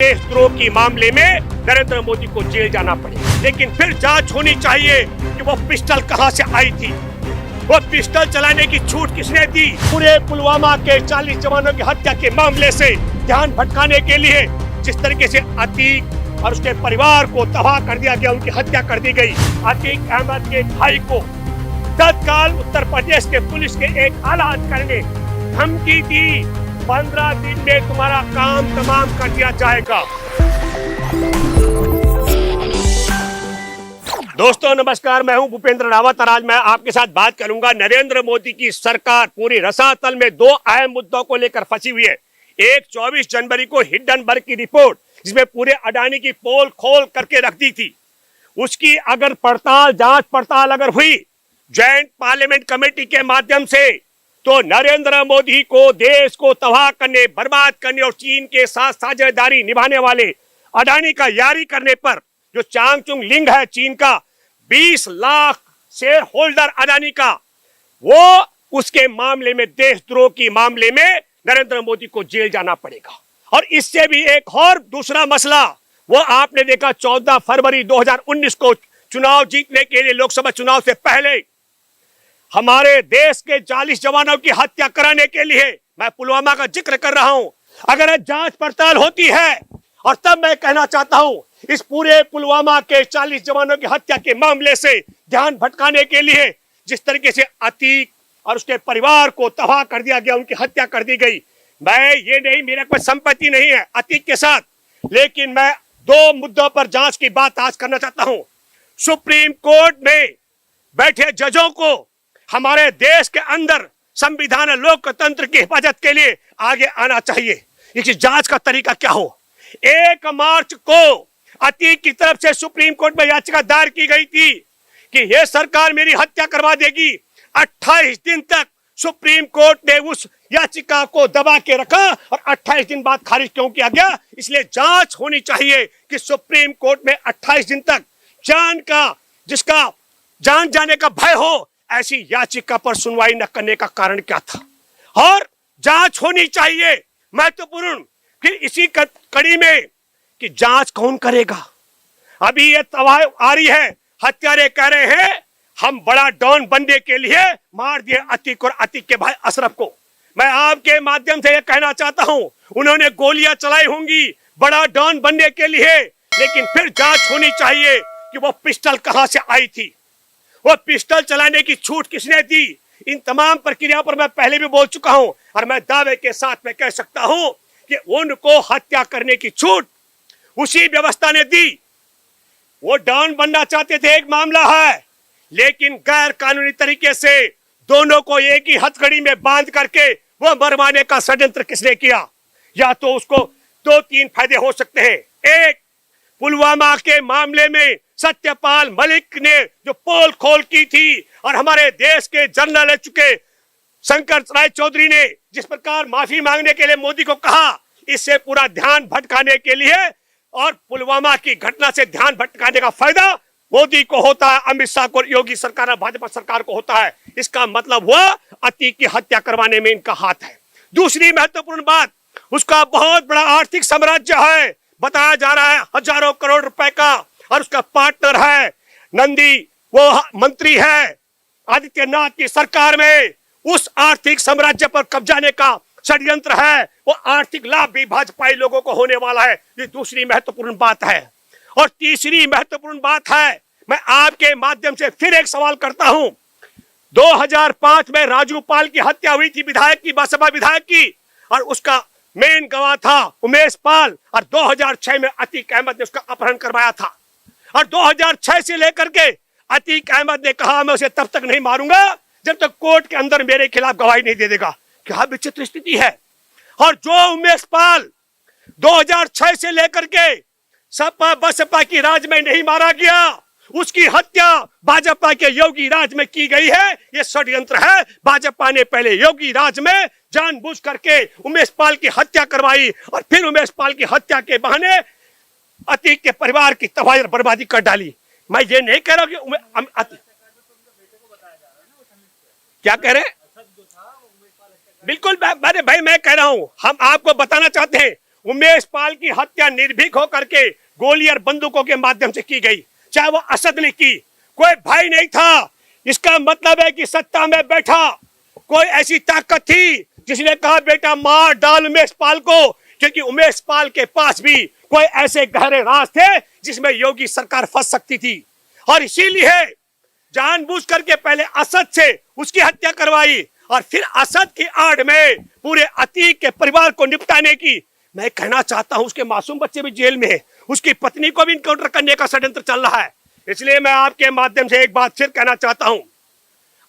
देशद्रोह की मामले में नरेंद्र मोदी को जेल जाना पड़े, लेकिन फिर जांच होनी चाहिए कि वो पिस्टल कहां से आई थी, वो पिस्टल चलाने की छूट किसने दी। पूरे पुलवामा के 40 जवानों की हत्या के मामले से ध्यान भटकाने के लिए जिस तरीके से अतीक और उसके परिवार को तबाह कर दिया गया, उनकी हत्या कर दी गई। अतीक अहमद के भाई को तत्काल उत्तर प्रदेश के पुलिस के एक आला अधिकारी ने धमकी दी, 15 दिन में तुम्हारा काम तमाम कर दिया जाएगा। दोस्तों नमस्कार, मैं हूं भूपेंद्र रावत और आज मैं आपके साथ बात करूंगा। नरेंद्र मोदी की सरकार पूरी रसातल में दो अहम मुद्दों को लेकर फंसी हुई है। एक 24 जनवरी को हिंडनबर्ग की रिपोर्ट, जिसमें पूरे अडानी की पोल खोल करके रख दी थी, उसकी अगर जांच पड़ताल अगर हुई ज्वाइंट पार्लियामेंट कमेटी के माध्यम से, तो नरेंद्र मोदी को देश को तबाह करने, बर्बाद करने और चीन के साथ साझेदारी निभाने वाले अडानी का यारी करने पर, जो चांगचुंग लिंग है चीन का 20 लाख शेयर होल्डर अडानी का, वो उसके मामले में, देशद्रोह की मामले में नरेंद्र मोदी को जेल जाना पड़ेगा। और इससे भी एक और दूसरा मसला, वो आपने देखा 14 फरवरी 2019 को चुनाव जीतने के लिए, लोकसभा चुनाव से पहले हमारे देश के 40 जवानों की हत्या कराने के लिए, मैं पुलवामा का जिक्र कर रहा हूं, अगर जांच पड़ताल होती है, और तब मैं कहना चाहता हूं, इस पूरे पुलवामा के 40 जवानों की हत्या के मामले से ध्यान भटकाने के लिए जिस तरीके से अतीक और उसके परिवार को तबाह कर दिया गया, उनकी हत्या कर दी गई। मैं ये नहीं, मेरा कोई संपत्ति नहीं है अतीक के साथ, लेकिन मैं दो मुद्दों पर जांच की बात आज करना चाहता हूं। सुप्रीम कोर्ट में बैठे जजों को हमारे देश के अंदर संविधान लोकतंत्र की हिफाजत के लिए आगे आना चाहिए। इसकी जांच का तरीका क्या हो। 1 मार्च को अतीक की तरफ से सुप्रीम कोर्ट में याचिका दायर की गई थी कि यह सरकार मेरी हत्या करवा देगी। 28 दिन तक सुप्रीम कोर्ट ने उस याचिका को दबा के रखा और 28 दिन बाद खारिज क्यों किया गया। इसलिए जांच होनी चाहिए कि सुप्रीम कोर्ट में 28 दिन तक जिसका जान जाने का भय हो, ऐसी याचिका पर सुनवाई न करने का कारण क्या था। और जांच होनी चाहिए महत्वपूर्ण, फिर इसी कड़ी में कि जांच कौन करेगा। अभी ये तबाह आ रही है, हत्यारे कह रहे हैं हम बड़ा डॉन बनने के लिए मार दिए अतीक और अतीक के भाई अशरफ को। मैं आपके माध्यम से ये कहना चाहता हूं, उन्होंने गोलियां चलाई होंगी बड़ा डॉन बनने के लिए, लेकिन फिर जांच होनी चाहिए कि वो पिस्टल कहां से आई थी, वो पिस्टल चलाने की छूट किसने दी। इन तमाम प्रक्रिया पर मैं पहले भी बोल चुका हूं और मैं दावे के साथ में कह सकता हूं कि उनको हत्या करने की छूट उसी व्यवस्था ने दी। वो डॉन बनना चाहते थे, एक मामला है, लेकिन गैर कानूनी तरीके से दोनों को एक ही हथकड़ी में बांध करके वो मरवाने का षड्यंत्र किसने किया। या तो उसको 2-3 फायदे हो सकते हैं। एक, पुलवामा के मामले में सत्यपाल मलिक ने जो पोल खोल की थी और हमारे देश के जनरल रह चुके शंकर राय चौधरी ने जिस प्रकार माफी मांगने के लिए मोदी को कहा, इससे पूरा ध्यान भटकाने के लिए और पुलवामा की घटना से ध्यान भटकाने का फायदा मोदी को होता है, अमित शाह को, योगी सरकार और भाजपा सरकार को होता है। इसका मतलब हुआ अतीक की हत्या करवाने में इनका हाथ है। दूसरी महत्वपूर्ण बात, उसका बहुत बड़ा आर्थिक साम्राज्य है, बताया जा रहा है हजारों करोड़ रुपए का, और उसका पार्टनर है नंदी, वो मंत्री है आदित्यनाथ की सरकार में। उस आर्थिक साम्राज्य पर कब्जाने का षड्यंत्र है, वो आर्थिक लाभ भी भाजपाई लोगों को होने वाला है। ये दूसरी महत्वपूर्ण बात है। और तीसरी महत्वपूर्ण बात है, मैं आपके माध्यम से फिर एक सवाल करता हूं। 2005 में राजू पाल की हत्या हुई थी, विधायक की, बसपा विधायक की, और उसका मेन गवाह था उमेश पाल, और 2006 में अतीक अहमद ने उसका अपहरण करवाया था। और 2006 से लेकर के अतीक अहमद ने कहा मैं उसे तब तक नहीं मारूंगा जब तक कोर्ट के अंदर मेरे खिलाफ गवाही नहीं दे देगा। क्या विचित्र स्थिति है। और जो उमेश पाल 2006 से लेकर के सपा बसपा की राज में नहीं मारा गया, उसकी हत्या भाजपा के योगी राज में की गई है। यह षड्यंत्र है। भाजपा ने पहले योगी राज में जानबूझ करके उमेश पाल की हत्या करवाई और फिर उमेश पाल की हत्या के बहाने अतीक के परिवार की तबाही और बर्बादी कर डाली। मैं ये नहीं कह रहा कि क्या कह रहे हैं, बिल्कुल मैं कह रहा हूं, हम आपको बताना चाहते हैं उमेश पाल की हत्या निर्भीक होकर के गोली और बंदूकों के माध्यम से की गई, चाहे वो असद ने की, कोई भाई नहीं था। इसका मतलब है कि सत्ता में बैठा कोई ऐसी ताकत थी जिसने कहा बेटा मार डाल उमेश पाल को, क्योंकि उमेश पाल के पास भी कोई ऐसे गहरे राज थे जिसमें योगी सरकार फंस सकती थी। और इसीलिए जानबूझ करके पहले असद से उसकी हत्या करवाई और फिर असद की आड़ में पूरे अतीक के परिवार को निपटाने की। मैं कहना चाहता हूं उसके मासूम बच्चे भी जेल में है, उसकी पत्नी को भी इनकाउंटर करने का षड्यंत्र चल रहा है। इसलिए मैं आपके माध्यम से एक बात फिर कहना चाहता हूं,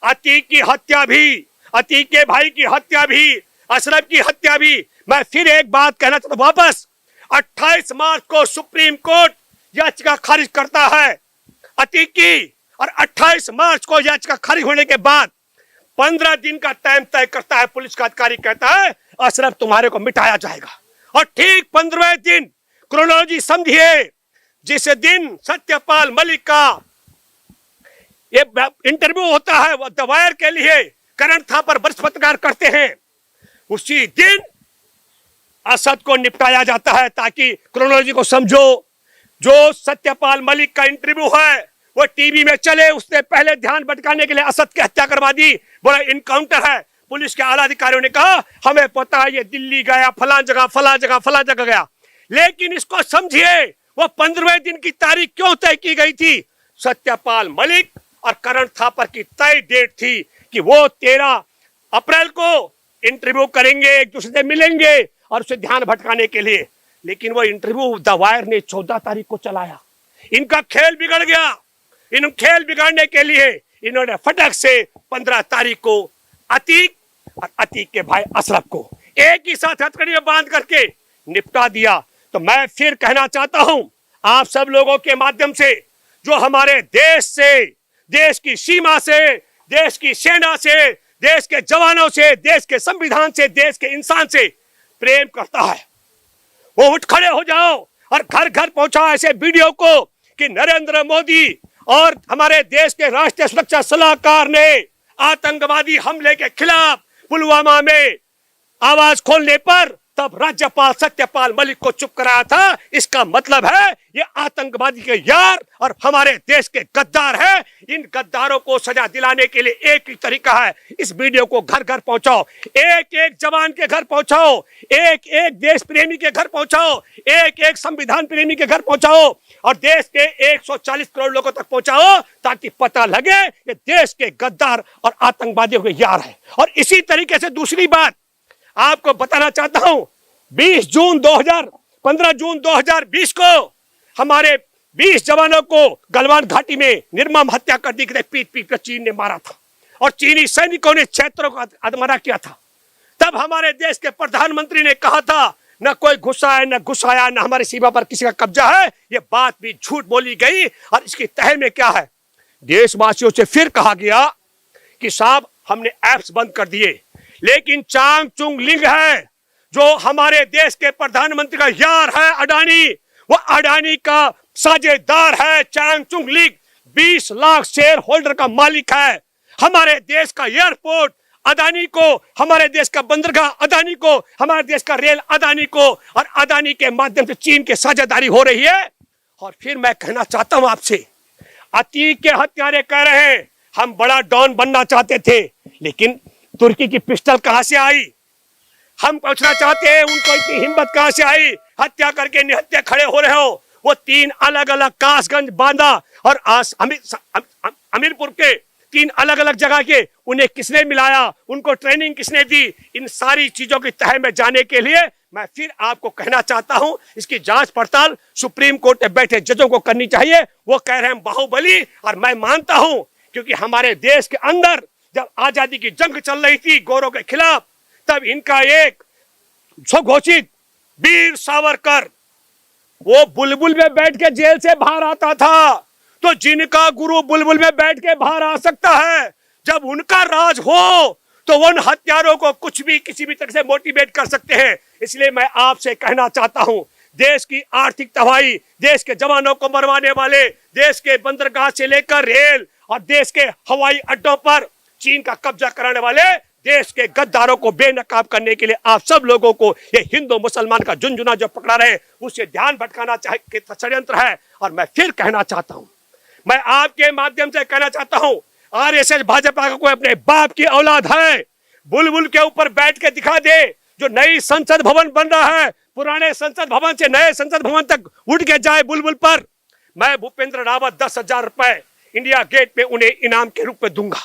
अतीक की हत्या भी, अतीक के भाई की हत्या भी, अशरफ की हत्या भी, मैं फिर एक बात कहना चाहता हूं वापस 28 मार्च को सुप्रीम कोर्ट याचिका खारिज करता है अतीक की, और 28 मार्च को याचिका खारिज होने के बाद 15 दिन का टाइम तय करता है पुलिस का अधिकारी, कहता है अशरफ तुम्हारे को मिटाया जाएगा। और ठीक 15वें दिन, क्रोनोलॉजी समझिए, जिस दिन सत्यपाल मलिक का ये इंटरव्यू होता है द वायर के लिए, करण थापर वरिष्ठ पत्रकार करते हैं, उसी दिन असद को निपटाया जाता है। ताकि क्रोनोलॉजी को समझो, जो सत्यपाल मलिक का इंटरव्यू है वो टीवी में चले, उससे पहले ध्यान भटकाने के लिए असद की हत्या करवा दी, बोला इनकाउंटर है। पुलिस के आला अधिकारियों ने कहा हमें पता है ये दिल्ली गया, फला जगह फला जगह फला जगह गया। लेकिन इसको समझिए, वो 15वें दिन की तारीख क्यों तय की गई थी? सत्यपाल मलिक और करण थापर की तय डेट थी कि वो 13 अप्रैल को इंटरव्यू करेंगे, एक दूसरे से मिलेंगे और उसे ध्यान भटकाने के लिए। लेकिन वो इंटरव्यू द वायर ने 14 तारीख को चलाया। इनका खेल बिगड़ गया। इन खेल बिगाड़ने के लिए इन्होंने फटक से 15 तारीख को अतीक और अतीक के भाई अशरफ को एक ही साथ हथकड़ी में बांध करके निपटा दिया। तो मैं फिर कहना चाहता हूं आप सब लोगों के माध्यम से, जो हमारे देश से, देश की सीमा से, देश की सेना से, देश के जवानों से, देश के संविधान से, देश के इंसान से प्रेम करता है, वो उठ खड़े हो जाओ और घर घर पहुंचाओ ऐसे वीडियो को कि नरेंद्र मोदी और हमारे देश के राष्ट्रीय सुरक्षा सलाहकार ने आतंकवादी हमले के खिलाफ पुलवामा में आवाज खोलने पर तब राज्यपाल सत्यपाल मलिक को चुप कराया था। इसका मतलब है ये आतंकवादी के यार और हमारे देश के गद्दार हैं। इन गद्दारों को सजा दिलाने के लिए एक ही तरीका है, इस वीडियो को घर घर पहुंचाओ, एक एक जवान के घर पहुंचाओ, एक एक देश प्रेमी के घर पहुंचाओ, एक एक संविधान प्रेमी के घर पहुंचाओ और देश के 140 करोड़ लोगों तक पहुंचाओ, ताकि पता लगे कि देश के गद्दार और आतंकवादियों के यार है। और इसी तरीके से दूसरी बात आपको बताना चाहता हूं, 15 जून 2020 को हमारे 20 जवानों को गलवान घाटी में निर्मम हत्या कर दी गई, पीट पीट कर चीन ने मारा था और चीनी सैनिकों ने क्षेत्रों को अधमरा किया था। तब हमारे देश के प्रधानमंत्री ने कहा था न कोई घुसा है, न घुसाया, न हमारी सीमा पर किसी का कब्जा है। ये बात भी झूठ बोली गई और इसकी तह में क्या है, देशवासियों से फिर कहा गया कि साहब हमने ऐप्स बंद कर दिए, लेकिन चांग चुंग लिंग है जो हमारे देश के प्रधानमंत्री का यार है अडानी, वो अडानी का साझेदार है। चांग चुंग लिंग 20 लाख शेयर होल्डर का मालिक है। हमारे देश का एयरपोर्ट अदानी को, हमारे देश का बंदरगाह अदानी को, हमारे देश का रेल अदानी को, और अदानी के माध्यम से चीन के साझेदारी हो रही है। और फिर मैं कहना चाहता हूं आपसे, अतीक के हत्यारे कह रहे हैं हम बड़ा डॉन बनना चाहते थे, लेकिन तुर्की की पिस्टल कहां से आई? हम पूछना चाहते हैं उनको इतनी हिम्मत कहां से आई? हत्या करके निहत्थे खड़े हो रहे हो। वो 3 अलग अलग कासगंज, बांदा और अमीरपुर के 3 अलग अलग जगह के, उन्हें किसने मिलाया, उनको ट्रेनिंग किसने दी? इन सारी चीजों की तह में जाने के लिए मैं फिर आपको कहना चाहता हूं, इसकी जांच पड़ताल सुप्रीम कोर्ट में बैठे जजों को करनी चाहिए। वो कह रहे हैं बाहुबली, और मैं मानता हूं, क्योंकि हमारे देश के अंदर जब आजादी की जंग चल रही थी गोरों के खिलाफ, तब इनका एक स्वघोषित वीर सावरकर वो बुलबुल में बैठ के जेल से बाहर आता था। तो जिनका गुरु बुलबुल में बैठ के बाहर आ सकता है, जब उनका राज हो तो उन हत्यारों को कुछ भी किसी भी तरह से मोटिवेट कर सकते हैं। इसलिए मैं आपसे कहना चाहता हूं, देश की आर्थिक तबाही, देश के जवानों को मरवाने वाले, देश के बंदरगाह से लेकर रेल और देश के हवाई अड्डों पर चीन का कब्जा कराने वाले देश के गद्दारों को बेनकाब करने के लिए आप सब लोगों को ये हिंदू मुसलमान का झुंझुना जो पकड़ा रहे उससे ध्यान भटकाना चाहिए, षड्यंत्र है। और मैं फिर कहना चाहता हूं, मैं आपके माध्यम से कहना चाहता हूं, आरएसएस भाजपा का कोई अपने बाप की औलाद है, बुलबुल के ऊपर बैठ के दिखा दे। जो नई संसद भवन बन रहा है, पुराने संसद भवन से नए संसद भवन तक उठ के जाए बुलबुल पर, मैं भूपेंद्र रावत 10,000 रुपए इंडिया गेट पे उन्हें इनाम के रूप में दूंगा।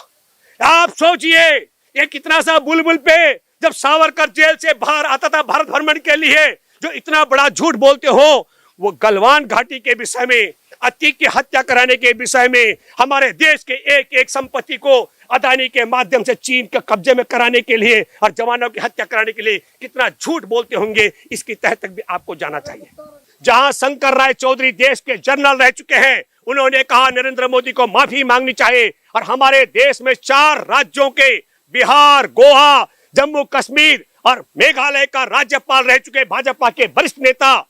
आप सोचिए ये कितना सा बुलबुल पे, जब सावरकर जेल से बाहर आता था भारत भ्रमण के लिए, जो इतना बड़ा झूठ बोलते हो, वो गलवान घाटी के विषय में, अतीक की हत्या कराने के विषय में, हमारे देश के एक एक संपत्ति को अदानी के माध्यम से चीन के कब्जे में कराने के लिए और जवानों की हत्या कराने के लिए कितना झूठ बोलते होंगे, इसकी तह तक भी आपको जाना चाहिए। जहां शंकर राय चौधरी देश के जनरल रह चुके हैं, उन्होंने कहा नरेंद्र मोदी को माफी मांगनी चाहिए। और हमारे देश में 4 राज्यों के, बिहार, गोवा, जम्मू कश्मीर और मेघालय का राज्यपाल रह चुके भाजपा के वरिष्ठ नेता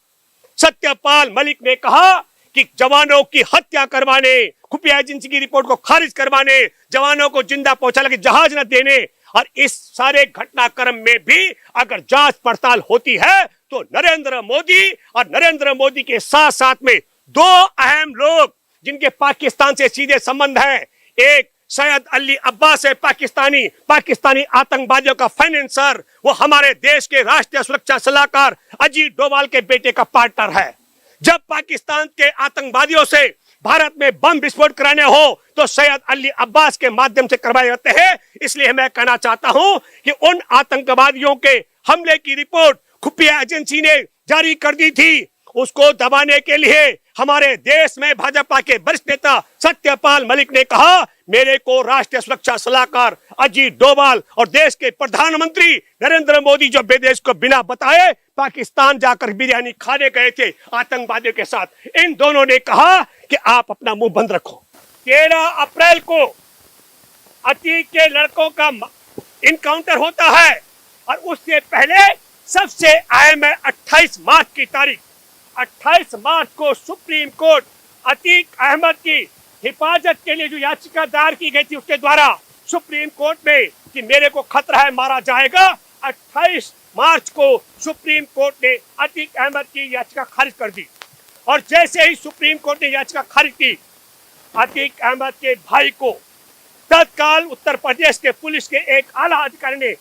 सत्यपाल मलिक ने कहा कि जवानों की हत्या करवाने, खुफिया एजेंसी की रिपोर्ट को खारिज करवाने, जवानों को जिंदा पहुंचाने के जहाज न देने, और इस सारे घटनाक्रम में भी अगर जांच पड़ताल होती है तो नरेंद्र मोदी और नरेंद्र मोदी के साथ साथ में 2 अहम लोग जिनके पाकिस्तान से सीधे संबंध है, एक सैयद अली अब्बास है, पाकिस्तानी आतंकवादियों का फाइनेंसर, वो हमारे देश के राष्ट्रीय सुरक्षा सलाहकार अजीत डोभाल के बेटे का पार्टनर है। जब पाकिस्तान के आतंकवादियों से भारत में बम विस्फोट कराने हो तो सैयद अली अब्बास के माध्यम से करवाए जाते हैं। इसलिए मैं कहना चाहता हूं कि उन आतंकवादियों के हमले की रिपोर्ट खुफिया एजेंसी ने जारी कर दी थी, उसको दबाने के लिए हमारे देश में भाजपा के वरिष्ठ नेता सत्यपाल मलिक ने कहा, मेरे को राष्ट्रीय सुरक्षा सलाहकार अजीत डोभाल और देश के प्रधानमंत्री नरेंद्र मोदी जो विदेश को बिना बताए पाकिस्तान जाकर बिरयानी खाने गए थे आतंकवादियों के साथ, इन दोनों ने कहा कि आप अपना मुंह बंद रखो। 13 अप्रैल को अतीक के लड़कों का इनकाउंटर होता है और उससे पहले सबसे अहम है 28 मार्च की तारीख। 28 मार्च को सुप्रीम कोर्ट अतीक अहमद की हिफाजत के लिए जो याचिका दायर की गई थी उसके द्वारा सुप्रीम कोर्ट में कि मेरे को खतरा है मारा जाएगा, 28 मार्च को सुप्रीम कोर्ट ने अतीक अहमद की याचिका खारिज कर दी। और जैसे ही सुप्रीम कोर्ट ने याचिका खारिज की, अतीक अहमद के भाई को तत्काल उत्तर प्रदेश के पुलिस के एक आला अधिकारी ने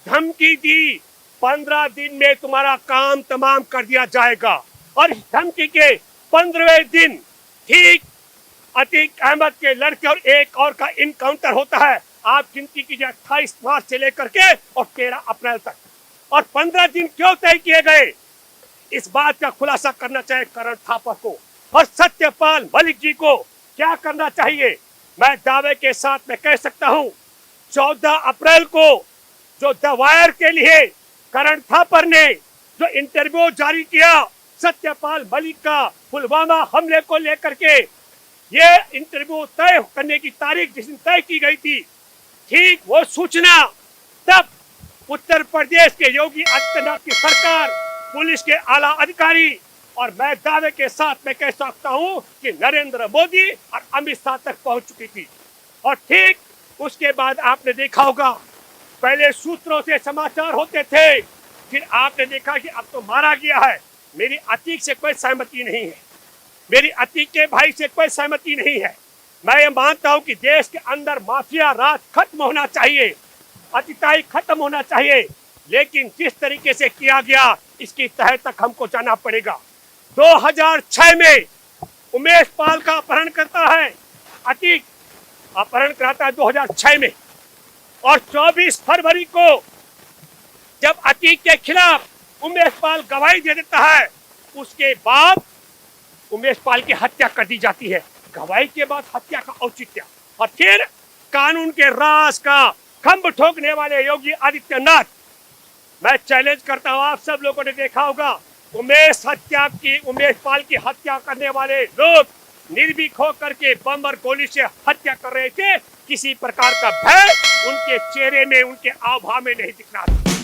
धमकी दी, 15 दिन में तुम्हारा काम तमाम कर दिया जाएगा। और इस धमकी के 15वें दिन ठीक अतीक अहमद के लड़के और एक और का इनकाउंटर होता है। आप गिनती कीजिए 28 मार्च से लेकर के और 13 अप्रैल तक। और 15 दिन क्यों तय किए गए, इस बात का खुलासा करना चाहिए करण थापर को और सत्यपाल मलिक जी को। क्या करना चाहिए, मैं दावे के साथ में कह सकता हूं, 14 अप्रैल को जो द वायर के लिए करण थापर ने जो इंटरव्यू जारी किया सत्यपाल मलिक का पुलवामा हमले को लेकर के, ये इंटरव्यू तय करने की तारीख जिस दिन तय की गई थी, ठीक वो सूचना तब उत्तर प्रदेश के योगी आदित्यनाथ की सरकार, पुलिस के आला अधिकारी और मैं दावे के साथ में कह सकता हूं कि नरेंद्र मोदी और अमित शाह तक पहुंच चुकी थी। और ठीक उसके बाद आपने देखा होगा, पहले सूत्रों से समाचार होते थे, फिर आपने देखा कि अब तो मारा गया है। मेरी अतीक से कोई सहमति नहीं है, मेरी अतीक के भाई से कोई सहमति नहीं है। मैं ये मानता हूं कि देश के अंदर माफिया राज खत्म होना चाहिए, अतिताई खत्म होना चाहिए, लेकिन जिस तरीके से किया गया इसकी तह तक हमको जाना पड़ेगा। 2006 में उमेश पाल का अपहरण करता है अतीक, अपहरण कराता है 2006 में। और 24 फरवरी को जब अतीक के खिलाफ उमेश पाल गवाही दे देता है, उसके बाद उमेश पाल की हत्या कर दी जाती है। गवाही के बाद हत्या का औचित्य, और फिर कानून के राज का खंभ ठोकने वाले योगी आदित्यनाथ, मैं चैलेंज करता हूं, आप सब लोगों ने देखा होगा उमेश पाल की हत्या करने वाले लोग निर्भीक होकर के बम और गोली से हत्या कर रहे थे। किसी प्रकार का भय उनके चेहरे में, उनके हाव भाव में नहीं दिख रहा था।